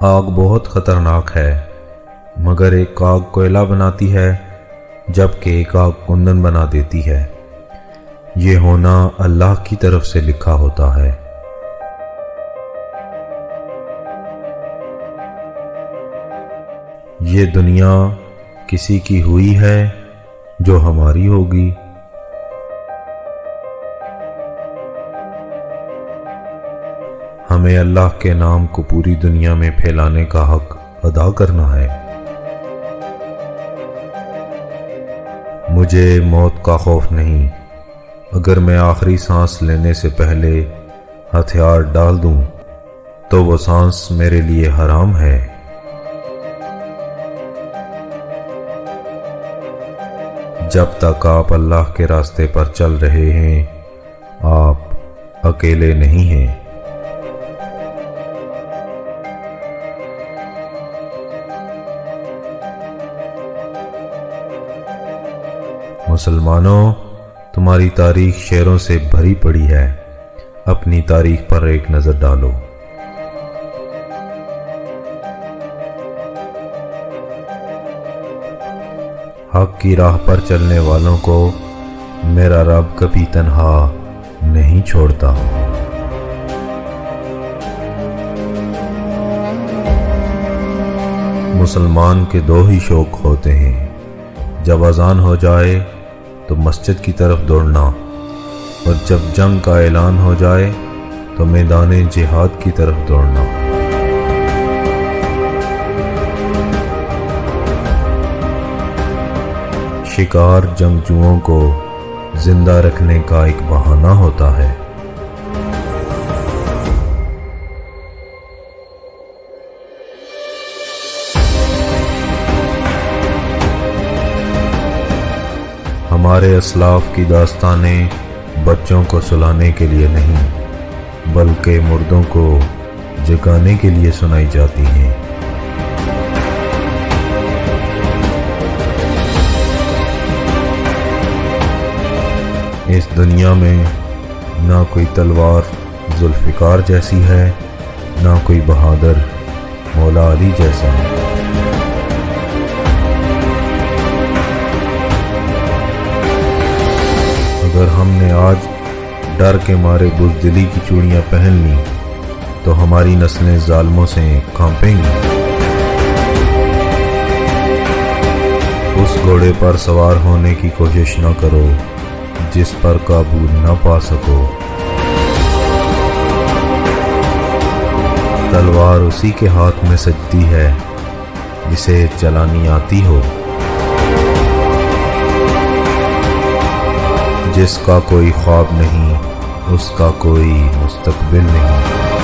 آگ بہت خطرناک ہے، مگر ایک آگ کوئلہ بناتی ہے جبکہ ایک آگ کندن بنا دیتی ہے۔ یہ ہونا اللہ کی طرف سے لکھا ہوتا ہے۔ یہ دنیا کسی کی ہوئی ہے جو ہماری ہوگی۔ ہمیں اللہ کے نام کو پوری دنیا میں پھیلانے کا حق ادا کرنا ہے۔ مجھے موت کا خوف نہیں، اگر میں آخری سانس لینے سے پہلے ہتھیار ڈال دوں تو وہ سانس میرے لیے حرام ہے۔ جب تک آپ اللہ کے راستے پر چل رہے ہیں، آپ اکیلے نہیں ہیں۔ مسلمانوں، تمہاری تاریخ شیروں سے بھری پڑی ہے، اپنی تاریخ پر ایک نظر ڈالو۔ حق کی راہ پر چلنے والوں کو میرا رب کبھی تنہا نہیں چھوڑتا۔ مسلمان کے دو ہی شوق ہوتے ہیں، جب اذان ہو جائے تو مسجد کی طرف دوڑنا، اور جب جنگ کا اعلان ہو جائے تو میدان جہاد کی طرف دوڑنا۔ شکار جنگجوؤں کو زندہ رکھنے کا ایک بہانہ ہوتا ہے۔ ہمارے اسلاف کی داستانیں بچوں کو سلانے کے لیے نہیں، بلکہ مردوں کو جگانے کے لیے سنائی جاتی ہیں۔ اس دنیا میں نہ کوئی تلوار ذوالفقار جیسی ہے، نہ کوئی بہادر مولا علی جیسا۔ اگر ہم نے آج ڈر کے مارے بزدلی کی چوڑیاں پہن لی تو ہماری نسلیں ظالموں سے کانپیں گی۔ اس گھوڑے پر سوار ہونے کی کوشش نہ کرو جس پر قابو نہ پا سکو۔ تلوار اسی کے ہاتھ میں سجتی ہے جسے چلانی آتی ہو۔ جس کا کوئی خواب نہیں، اس کا کوئی مستقبل نہیں۔